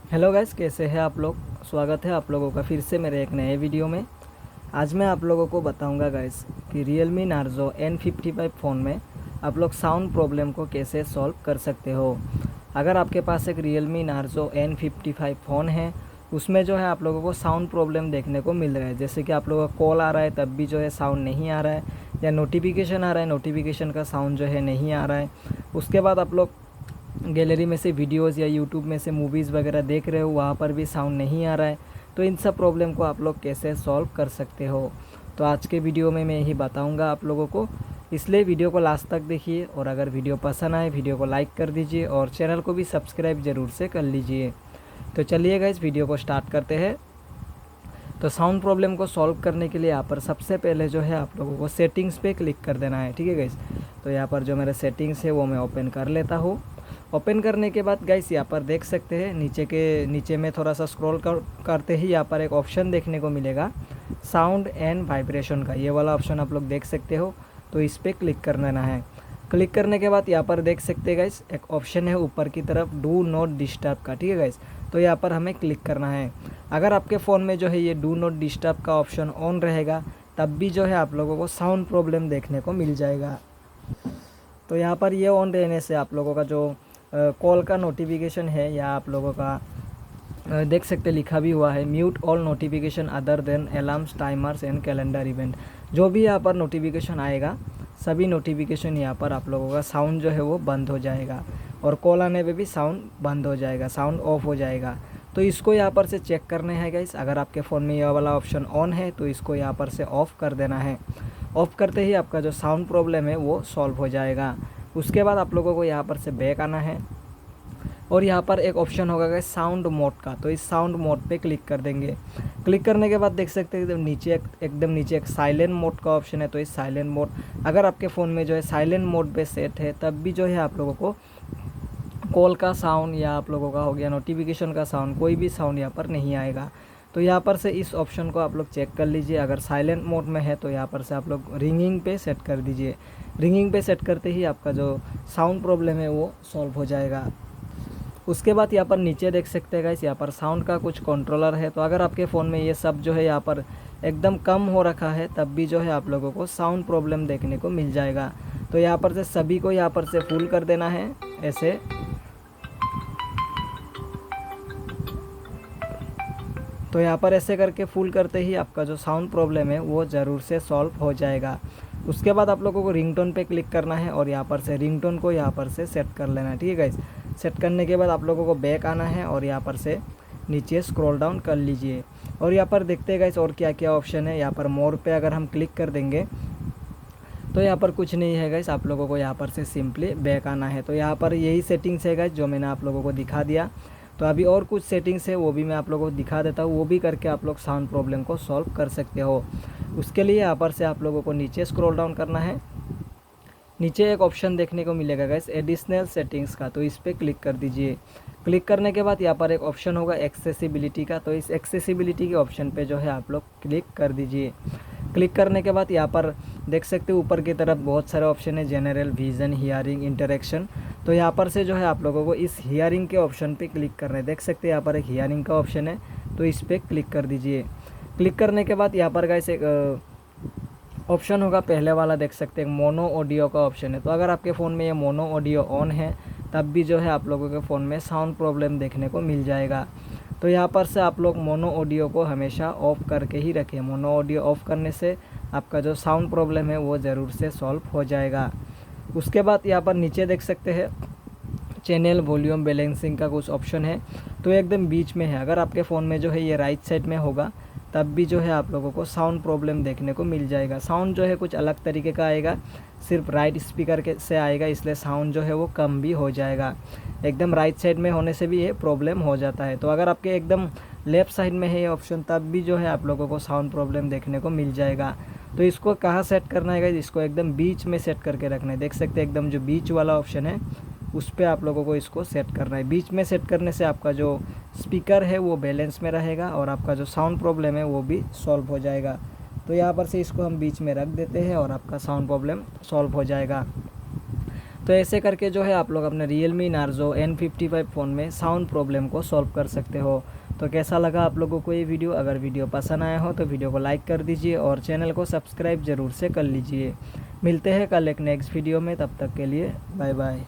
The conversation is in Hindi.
हेलो गाइस, कैसे हैं आप लोग। स्वागत है आप लोगों का फिर से मेरे एक नए वीडियो में। आज मैं आप लोगों को बताऊंगा गाइस कि Realme Narzo N55 फ़ोन में आप लोग साउंड प्रॉब्लम को कैसे सॉल्व कर सकते हो। अगर आपके पास एक Realme Narzo N55 फ़ोन है, उसमें जो है आप लोगों को साउंड प्रॉब्लम देखने को मिल रहा है। जैसे कि आप लोगों का कॉल आ रहा है तब भी जो है साउंड नहीं आ रहा है, या नोटिफिकेशन आ रहा है, नोटिफिकेशन का साउंड जो है नहीं आ रहा है। उसके बाद आप लोग गैलरी में से वीडियोस या यूट्यूब में से मूवीज़ वगैरह देख रहे हो, वहाँ पर भी साउंड नहीं आ रहा है। तो इन सब प्रॉब्लम को आप लोग कैसे सॉल्व कर सकते हो, तो आज के वीडियो में मैं यही बताऊंगा आप लोगों को। इसलिए वीडियो को लास्ट तक देखिए, और अगर वीडियो पसंद आए वीडियो को लाइक कर दीजिए और चैनल को भी सब्सक्राइब ज़रूर से कर लीजिए। तो चलिएगा इस वीडियो को स्टार्ट करते हैं। तो साउंड प्रॉब्लम को सॉल्व करने के लिए यहाँ पर सबसे पहले जो है आप लोगों को सेटिंग्स पे क्लिक कर देना है, ठीक है गाइस। तो यहाँ पर जो मेरे सेटिंग्स है वो मैं ओपन कर लेता हूँ। ओपन करने के बाद गाइस यहाँ पर देख सकते हैं नीचे में थोड़ा सा स्क्रॉल करते ही यहाँ पर एक ऑप्शन देखने को मिलेगा साउंड एंड वाइब्रेशन का। ये वाला ऑप्शन आप लोग देख सकते हो, तो इस पर क्लिक कर लेना है। क्लिक करने के बाद यहाँ पर देख सकते हैं गाइस एक ऑप्शन है ऊपर की तरफ डू नॉट डिस्टर्ब का, ठीक है गाइस। तो यहाँ पर हमें क्लिक करना है। अगर आपके फ़ोन में जो है ये डू नॉट डिस्टर्ब का ऑप्शन ऑन रहेगा, तब भी जो है आप लोगों को साउंड प्रॉब्लम देखने को मिल जाएगा। तो यहाँ पर ये ऑन रहने से आप लोगों का जो कॉल का नोटिफिकेशन है, या आप लोगों का देख सकते लिखा भी हुआ है mute all notification other than alarms timers and calendar event. जो भी यहाँ पर नोटिफिकेशन आएगा, सभी नोटिफिकेशन यहाँ पर आप लोगों का साउंड जो है वो बंद हो जाएगा, और कॉल आने पे भी साउंड बंद हो जाएगा, साउंड ऑफ हो जाएगा। तो इसको यहाँ पर से चेक करने हैं गाइस। अगर आपके फ़ोन में यह वाला ऑप्शन ऑन है तो इसको यहाँ पर से ऑफ़ कर देना है। ऑफ़ करते ही आपका जो साउंड प्रॉब्लम है वो सॉल्व हो जाएगा। उसके बाद आप लोगों को यहाँ पर से बैक आना है, और यहाँ पर एक ऑप्शन होगा गाइस साउंड मोड का। तो इस साउंड मोड पे क्लिक कर देंगे। क्लिक करने के बाद देख सकते हैं एकदम नीचे एक साइलेंट मोड का ऑप्शन है। तो इस साइलेंट मोड, अगर आपके फ़ोन में जो है साइलेंट मोड पे सेट है, तब भी जो है आप लोगों को कॉल का साउंड या आप लोगों का हो गया नोटिफिकेशन का साउंड, कोई भी साउंड यहाँ पर नहीं आएगा। तो यहाँ पर से इस ऑप्शन को आप लोग चेक कर लीजिए। अगर साइलेंट मोड में है तो यहाँ पर से आप लोग रिंगिंग पे सेट कर दीजिए। रिंगिंग पे सेट करते ही आपका जो साउंड प्रॉब्लम है वो सॉल्व हो जाएगा। उसके बाद यहाँ पर नीचे देख सकते हैं गाइस, यहाँ पर साउंड का कुछ कंट्रोलर है। तो अगर आपके फ़ोन में ये सब जो है यहाँ पर एकदम कम हो रखा है, तब भी जो है आप लोगों को साउंड प्रॉब्लम देखने को मिल जाएगा। तो यहाँ पर से सभी को यहाँ पर से फुल कर देना है ऐसे। तो यहाँ पर ऐसे करके फुल करते ही आपका जो साउंड प्रॉब्लम है वो ज़रूर से सॉल्व हो जाएगा। उसके बाद आप लोगों को रिंगटोन पे क्लिक करना है, और यहाँ पर से रिंगटोन को यहाँ पर से सेट कर लेना है, ठीक है गाइस। सेट करने के बाद आप लोगों को बैक आना है, और यहाँ पर से नीचे स्क्रॉल डाउन कर लीजिए। और यहाँ पर देखते हैं गाइस और क्या क्या ऑप्शन है। यहाँ पर मोर पे अगर हम क्लिक कर देंगे तो यहाँ पर कुछ नहीं है गाइस, आप लोगों को यहाँ पर से सिंपली बैक आना है। तो यहाँ पर यही सेटिंग्स है गाइस जो मैंने आप लोगों को दिखा दिया। तो अभी और कुछ सेटिंग्स है वो भी मैं आप लोगों को दिखा देता हूँ, वो भी करके आप लोग साउंड प्रॉब्लम को सॉल्व कर सकते हो। उसके लिए यहाँ पर से आप लोगों को नीचे स्क्रॉल डाउन करना है। नीचे एक ऑप्शन देखने को मिलेगा गाइस एडिशनल सेटिंग्स का, तो इस पर क्लिक कर दीजिए। क्लिक करने के बाद यहाँ पर एक ऑप्शन होगा एक्सेसिबिलिटी का। तो इस एक्सेसिबिलिटी के ऑप्शन पे जो है आप लोग क्लिक कर दीजिए। क्लिक करने के बाद यहाँ पर देख सकते हो ऊपर की तरफ बहुत सारे ऑप्शन है, जनरल, विजन, हियरिंग, इंटरेक्शन। तो यहाँ पर से जो है आप लोगों को इस हियरिंग के ऑप्शन पे क्लिक करना है। देख सकते हैं यहाँ पर एक हियरिंग का ऑप्शन है, तो इस पर क्लिक कर दीजिए। क्लिक करने के बाद यहाँ पर गाइस एक ऑप्शन होगा पहले वाला, देख सकते हैं मोनो ऑडियो का ऑप्शन है। तो अगर आपके फ़ोन में ये मोनो ऑडियो ऑन है, तब भी जो है आप लोगों के फ़ोन में साउंड प्रॉब्लम देखने को मिल जाएगा। तो यहाँ पर से आप लोग मोनो ऑडियो को हमेशा ऑफ़ करके ही रखें। मोनो ऑडियो ऑफ़ करने से आपका जो साउंड प्रॉब्लम है वो ज़रूर से सॉल्व हो जाएगा। उसके बाद यहाँ पर नीचे देख सकते हैं चैनल वॉल्यूम बैलेंसिंग का कुछ ऑप्शन है, तो एकदम बीच में है। अगर आपके फ़ोन में जो है ये राइट साइड में होगा, तब भी जो है आप लोगों को साउंड प्रॉब्लम देखने को मिल जाएगा। साउंड जो है कुछ अलग तरीके का आएगा, सिर्फ राइट स्पीकर के से आएगा, इसलिए साउंड जो है वो कम भी हो जाएगा। एकदम राइट साइड में होने से भी ये प्रॉब्लम हो जाता है। तो अगर आपके एकदम लेफ़्ट साइड में है ये ऑप्शन, तब भी जो है आप लोगों को साउंड प्रॉब्लम देखने को मिल जाएगा। तो इसको कहाँ सेट करना है गाइस, इसको एकदम बीच में सेट करके रखना है। देख सकते हैं एकदम जो बीच वाला ऑप्शन है उस पर आप लोगों को इसको सेट करना है। बीच में सेट करने से आपका जो स्पीकर है वो बैलेंस में रहेगा, और आपका जो साउंड प्रॉब्लम है वो भी सॉल्व हो जाएगा। तो यहाँ पर से इसको हम बीच में रख देते हैं, और आपका साउंड प्रॉब्लम सॉल्व हो जाएगा। तो ऐसे करके जो है आप लोग अपने Realme Narzo N55 फ़ोन में साउंड प्रॉब्लम को सॉल्व कर सकते हो। तो कैसा लगा आप लोगों को ये वीडियो? अगर वीडियो पसंद आया हो तो वीडियो को लाइक कर दीजिए और चैनल को सब्सक्राइब ज़रूर से कर लीजिए। मिलते हैं कल एक नेक्स्ट वीडियो में, तब तक के लिए बाय बाय।